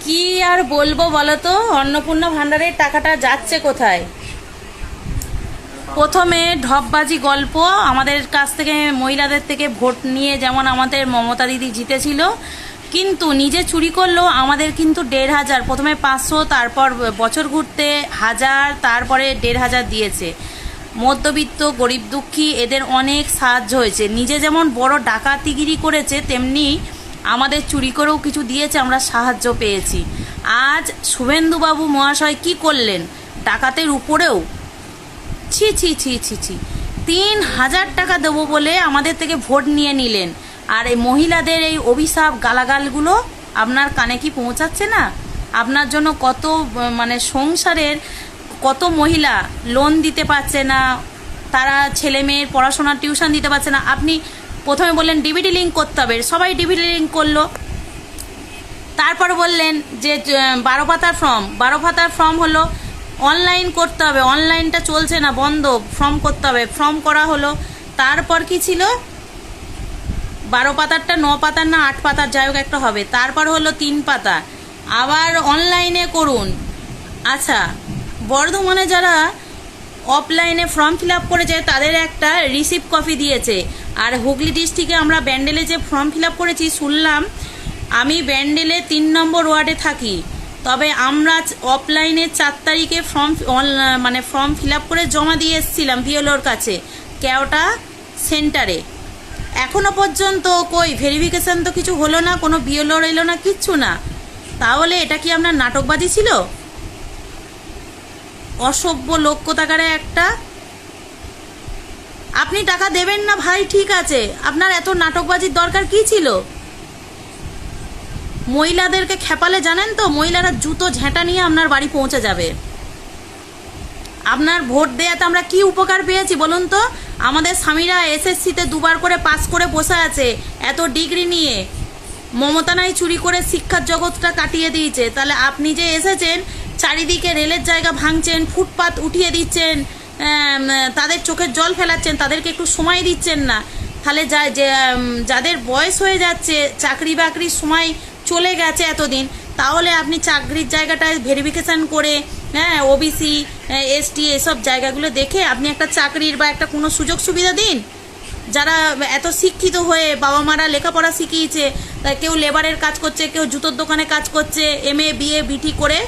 কি আর বলবো বলো তো, অন্নপূর্ণা ভান্ডারের টাকাটা যাচ্ছে কোথায়? প্রথমে ঢপবাজি গল্প, আমাদের কাছ থেকে মহিলাদের থেকে ভোট নিয়ে যেমন আমাদের মমতা দিদি জিতেছিল, কিন্তু নিজে চুরি করলো আমাদের কিন্তু 1,500, প্রথমে 500, তারপর বছর ঘুরতে 1000, তারপরে 1,500 দিয়েছে। মধ্যবিত্ত গরিব দুঃখী এদের অনেক সাহায্য হয়েছে। নিজে যেমন বড় ডাকাতিগিরি করেছে, তেমনি আমাদের চুরি করেও কিছু দিয়েছে, আমরা সাহায্য পেয়েছি। আজ শুভেন্দুবাবু মহাশয় কি করলেন? ডাকাতের উপরেও ছি ছি ছি ছি ছি 3,000 টাকা দেবো বলে আমাদের থেকে ভোট নিয়ে নিলেন। আর এই মহিলাদের এই অভিশাপ গালাগালগুলো আপনার কানে কি পৌঁছাচ্ছে না? আপনার জন্য কত মানে সংসারের কত মহিলা লোন দিতে পারছে না, তারা ছেলে মেয়ের পড়াশোনার টিউশন দিতে পারছে না। আপনি প্রথমে বললেন ডিবিটি লিঙ্ক করতে হবে, সবাই ডিবিটি লিঙ্ক করলো। তারপর বললেন যে 12 পাতার ফর্ম হলো অনলাইন করতে হবে, অনলাইনটা চলছে না, বন্ধ, ফর্ম করতে হবে, ফর্ম করা হলো। তারপর কি ছিল, 12 পাতারটা 9 পাতার না 8 পাতার যাই হোক একটা হবে, তারপর হলো 3 পাতা, আবার অনলাইনে করুন। আচ্ছা, বর্ধমানে যারা অফলাইনে ফর্ম ফিল আপ করেছে তাদের একটা রিসিপ্ট কপি দিয়েছে। আর হুগলি ডিস্ট্রিক্টে আমরা ব্যান্ডেলে যে ফর্ম ফিল আপ করেছি, শুনলাম, আমি ব্যান্ডেলে 3 নম্বর ওয়ার্ডে থাকি, তবে আমরা অফলাইনে 4 তারিখে ফর্ম ফিল আপ করে জমা দিয়ে এসেছিলাম বিএলওর কাছে কেওটা সেন্টারে। এখনো পর্যন্ত কই ভেরিফিকেশন তো কিছু হলো না, কোনো বিএলওর এলো না, কিচ্ছু না। তাহলে এটা কি আপনার নাটকবাজি ছিল? অসভ্য লোক কোথাকারে একটা। আপনি টাকা দেবেন না ভাই, ঠিক আছে, আপনার এত নাটকবাজির দরকার কি ছিল? মহিলাদেরকে খেপালে জানেন তো, মহিলারা জুতো ঝেঁটা নিয়ে আপনার বাড়ি পৌঁছে যাবে। আপনার ভোট দেয়াতে আমরা কি উপকার পেয়েছি বলুন তো? আমাদের স্বামীরা এসএসসিতে 2বার করে পাস করে বসে আছে, এত ডিগ্রি নিয়ে। মমতা নাই চুরি করে শিক্ষার জগৎটা কাটিয়ে দিয়েছে, তাহলে আপনি যে এসেছেন চারিদিকে রেলের জায়গা ভাঙছেন, ফুটপাত উঠিয়ে দিচ্ছেন, তাদের চোখের জল ফেলাচ্ছেন, তাদেরকে একটু সময় দিচ্ছেন না। তাহলে যাদের বয়স হয়ে যাচ্ছে, চাকরি বাকরির সময় চলে গেছে এতদিন, তাহলে আপনি চাকরির জায়গাটায় ভেরিফিকেশান করে, হ্যাঁ, ওবিসি এসটি এসব জায়গাগুলো দেখে আপনি একটা চাকরির বা একটা কোনো সুযোগ সুবিধা দিন। যারা এত শিক্ষিত হয়ে বাবা মারা লেখাপড়া শিখিয়েছে, কেউ লেবারের কাজ করছে, কেউ জুতোর দোকানে কাজ করছে, MA BA BT করে,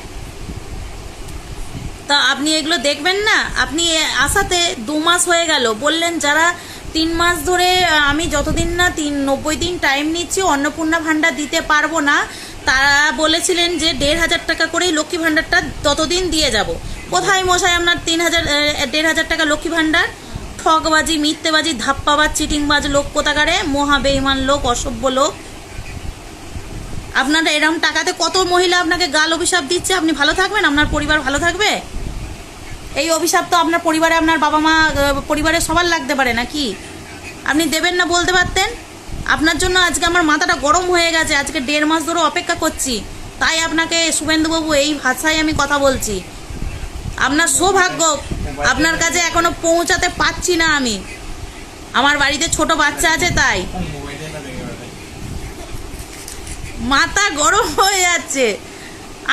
তা আপনি এগুলো দেখবেন না? আপনি আসাতে 2 মাস হয়ে গেল, বললেন যারা 3 মাস ধরে আমি যতদিন না 90 দিন টাইম নিচ্ছি অন্নপূর্ণা ভাণ্ডার দিতে পারবো না, তারা বলেছিলেন যে 1,500 টাকা করেই লক্ষ্মী ভাণ্ডারটা ততদিন দিয়ে যাব। কোথায় মশাই আপনার 1,500 টাকা লক্ষ্মী ভাণ্ডার? ঠকবাজি, মিথ্যেবাজি, ধাপ্পাবাজ, চিটিংবাজ লোক কোথাকারে, মহা বেঈমান লোক, অসভ্য লোক। আপনারা এরকম টাকাতে কত মহিলা আপনাকে গাল অভিশাপ দিচ্ছে, আপনি ভালো থাকবেন? আপনার পরিবার ভালো থাকবে? এই অভিশাপ তো আপনার পরিবারে, আপনার বাবা মা পরিবারে সবার লাগতে পারে নাকি? আপনি দেবেন না বলতে পারতেন? আপনার জন্য আজকে আমার মাথাটা গরম হয়ে গেছে, আজকে 1.5 মাস ধরে অপেক্ষা করছি, তাই আপনাকে শুভেন্দুবাবু এই ভাষায় আমি কথা বলছি। আপনার সৌভাগ্য, আপনার কাছে এখনো পৌঁছাতে পারছি না আমি, আমার বাড়িতে ছোট বাচ্চা আছে, তাই মাথা গরম হয়ে যাচ্ছে।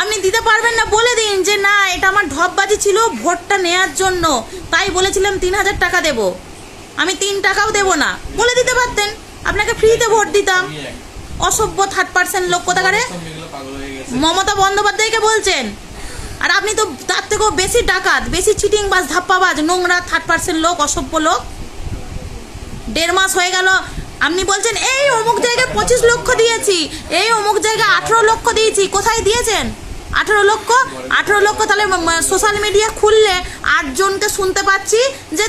আপনি দিতে পারবেন না, বলে দিন যে না, এটা আমার ঢপবাজি ছিল ভোটটা নেয়ার জন্য, তাই বলেছিলাম 3,000 টাকা দেব, আমি 3 টাকাও দেব না, বলে দিতে পারতেন, আপনাকে ফ্রিতে ভোট দিতাম। অসভ্য থার্ড পার্সেন্ট লোক কোথাকারে। মমতা বন্দ্যোপাধ্যায়কে বলছেন, আর আপনি তো তার থেকেও বেশি ডাকাত, বেশি চিটিংবাজ, ধাপ্পাবাজ, নোংরা থার্ড পার্সেন্ট লোক, অসভ্য লোক। 1.5 মাস হয়ে গেল, আপনি বলছেন এই অমুক জায়গায় 25 লক্ষ দিয়েছি, এই অমুক জায়গায় 18 লক্ষ দিয়েছি। কোথায় দিয়েছেন 18 লক্ষ? 18 লক্ষ তাহলে সোশ্যাল মিডিয়া খুললে 8 জনকে শুনতে পাচ্ছি যে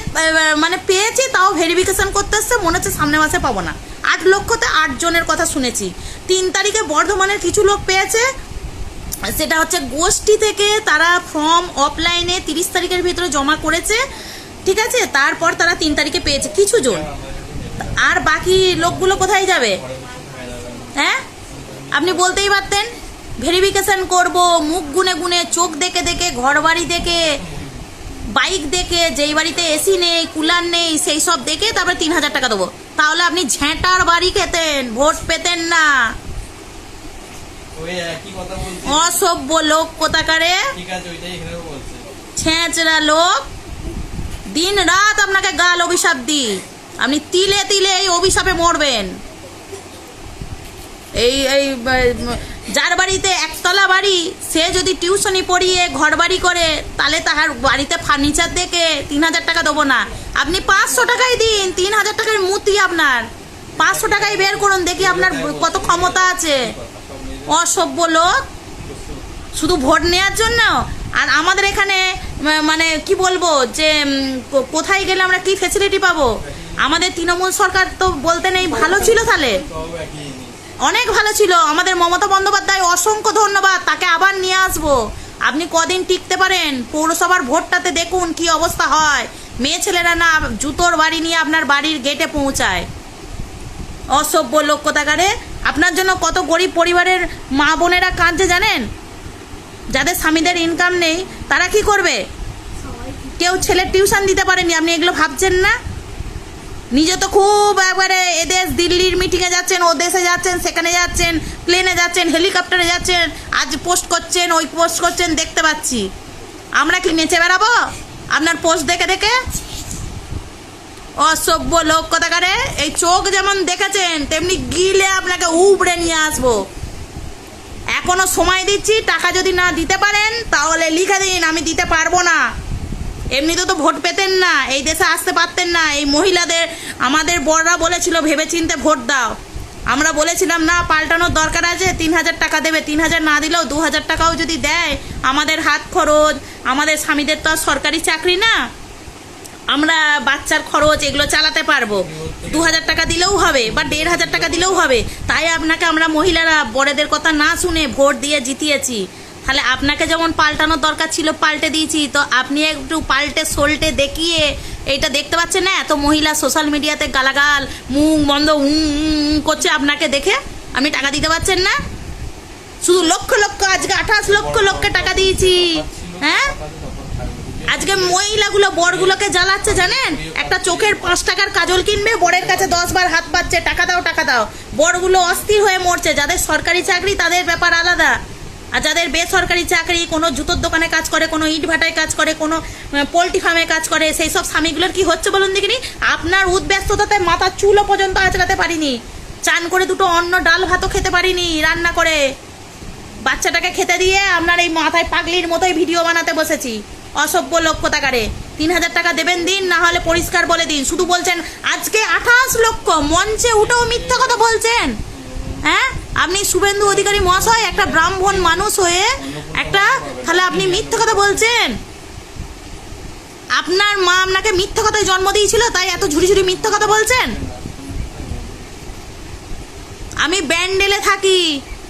মানে পেয়েছি, তাও ভেরিফিকেশন করতে এসছে, মনে হচ্ছে সামনের মাসে পাবো না। 8 লক্ষতে 8 জনের কথা শুনেছি। 3 তারিখে বর্ধমানের কিছু লোক পেয়েছে, সেটা হচ্ছে গোষ্ঠী থেকে, তারা ফর্ম অফলাইনে 30 তারিখের ভিতরে জমা করেছে, ঠিক আছে, তারপর তারা 3 তারিখে পেয়েছে কিছু জন। আর বাকি লোকগুলো কোথায় যাবে? হ্যাঁ, আপনি বলতেই পারতেন ভেরিফিকেশন করব, মুখ গুনে গুনে, চোখ দেখে দেখে, ঘর বাড়ি দেখে, বাইক দেখে, যেই বাড়িতে এসি নেই, কুলার নেই, সেই সব দেখে তারপরে 3,000 টাকা দেবো। তাহলে আপনি ঝেঁটার বাড়ি খেতেন, ভোট পেতেন না। একই কথা বলছি। অসভ্য লোক কোথাকারে, ঠিক আছে, ওইটাই এখানেও বলছে। ছেঁচড়া লোক, দিন রাত আপনাকে গাল অভিশাপ দিই, আপনি তিলে তিলে এই অভিশাপে মরবেন। এই এই যার বাড়িতে একতলা বাড়ি, সে যদি টিউশনি পড়িয়ে ঘর বাড়ি করে, তাহলে তাহার বাড়িতে ফার্নিচার দেখে 3,000 টাকা দেবো না। আপনি 500 টাকাই দিন, 3,000 টাকার মূর্তি আপনার, 500 টাকাই বের করুন, দেখি আপনার কত ক্ষমতা আছে। অসভ্য লোক, শুধু ভোট নেওয়ার জন্য। আর আমাদের এখানে মানে কি বলবো যে কোথায় গেলে আমরা কি ফেসিলিটি পাবো? আমাদের তৃণমূল সরকার তো বলতে নেই, ভালো ছিল, তাহলে অনেক ভালো ছিল। আমাদের মমতা বন্দ্যোপাধ্যায়, অসংখ্য ধন্যবাদ, তাকে আবার নিয়ে আসবো। আপনি কদিন টিকতে পারেন? পৌরসভার ভোটটাতে দেখুন কি অবস্থা হয়, মেয়ে ছেলেরা না জুতোর বাড়ি নিয়ে আপনার বাড়ির গেটে পৌঁছায়। অসভ্য লোক কোথাকারে। আপনার জন্য কত গরিব পরিবারের মা বোনেরা কাঁদছে জানেন? যাদের স্বামীদের ইনকাম নেই, তারা কি করবে? কেউ ছেলের টিউশন দিতে পারেনি, আপনি এগুলো ভাবছেন না? নিজে তো খুব একবারে এদেশ দিল্লির মিটিংয়ে যাচ্ছেন, ও দেশে যাচ্ছেন, সেখানে যাচ্ছেন, প্লেনে যাচ্ছেন, হেলিকপ্টারে যাচ্ছেন, আজ পোস্ট করছেন, ওই পোস্ট করছেন, দেখতে পাচ্ছি। আমরা কি নেচে বেড়াবো আপনার পোস্ট দেখে দেখে? অসভ্য লোক কোথাকারে। এই চোখ যেমন দেখেছেন, তেমনি গিলে আপনাকে উবড়ে নিয়ে আসবো। এখনো সময় দিচ্ছি, টাকা যদি না দিতে পারেন তাহলে লিখে দিন, আমি দিতে পারবো না। এমনিতে তো ভোট পেতেন না, এই দেশে আসতে পারতেন না। এই মহিলাদের আমাদের বড়রা বলেছিল ভেবেচিন্তে ভোট দাও, আমরা বলেছিলাম না, পাল্টানোর দরকার আছে, 3,000 টাকা দেবে। 3,000 না দিলেও 2,000 টাকাও যদি দেয়, আমাদের হাত খরচ, আমাদের স্বামীদের তো আর সরকারি চাকরি না, আমরা বাচ্চার খরচ এগুলো চালাতে পারবো। 2,000 টাকা দিলেও হবে, বা 1,500 টাকা দিলেও হবে। তাই আপনাকে আমরা মহিলারা বড়দের কথা না শুনে ভোট দিয়ে জিতিয়েছি। তাহলে আপনাকে যেমন পাল্টানোর দরকার ছিল, পাল্টে দিয়েছি, তো আপনি একটু পাল্টে সোল্টে দেখিয়ে এইটা দেখতে পাচ্ছেন না? এত মহিলা সোশ্যাল মিডিয়াতে গালাগাল, মুখ বন্ধ করছে আপনাকে দেখে। আপনি টাকা দিতে পারছেন না? শুধু লক্ষ লক্ষ, আজকে 28 লক্ষ লোককে টাকা দিয়েছি। হ্যাঁ, আজকে মহিলাগুলো বরগুলোকে জ্বালাচ্ছে জানেন? একটা চোখের 5 টাকার কাজল কিনবে, বরের কাছে 10 বার হাত পাচ্ছে, টাকা দাও টাকা দাও। বরগুলো অস্থির হয়ে মরছে। যাদের সরকারি চাকরি তাদের ব্যাপার আলাদা, আর যাদের বেসরকারি চাকরি, কোনো জুতোর দোকানে কাজ করে, কোনো ইট ভাটায় কাজ করে, কোনো পোলট্রি ফার্মে কাজ করে, সেই সব স্বামীগুলোর কি হচ্ছে বলুন দেখিনি? আপনার উদ্ব্যস্ততাতে মাথার চুলও পর্যন্ত আঁচড়াতে পারিনি, চান করে দুটো অন্ন ডাল ভাতও খেতে পারিনি রান্না করে, বাচ্চাটাকে খেতে দিয়ে আপনার এই মাথায় পাগলির মতোই ভিডিও বানাতে বসেছি। অসভ্য লোক কোথাকারে। 3,000 টাকা দেবেন দিন, না হলে পরিষ্কার বলে দিন। শুধু বলছেন আজকে 28 লক্ষ, মঞ্চে উঠেও মিথ্যা কথা বলছেন। হ্যাঁ, আপনি শুভেন্দু অধিকারী মহাশয়, একটা ব্রাহ্মণ মানুষ হয়ে তাহলে আপনি মিথ্যা কথা বলছেন। আপনার মা আপনাকে মিথ্যা কথায় জন্ম দিয়েছিল, তাই এত ঝুড়ি ঝুড়ি মিথ্যা কথা বলছেন। আমি ব্যান্ডেলে থাকি,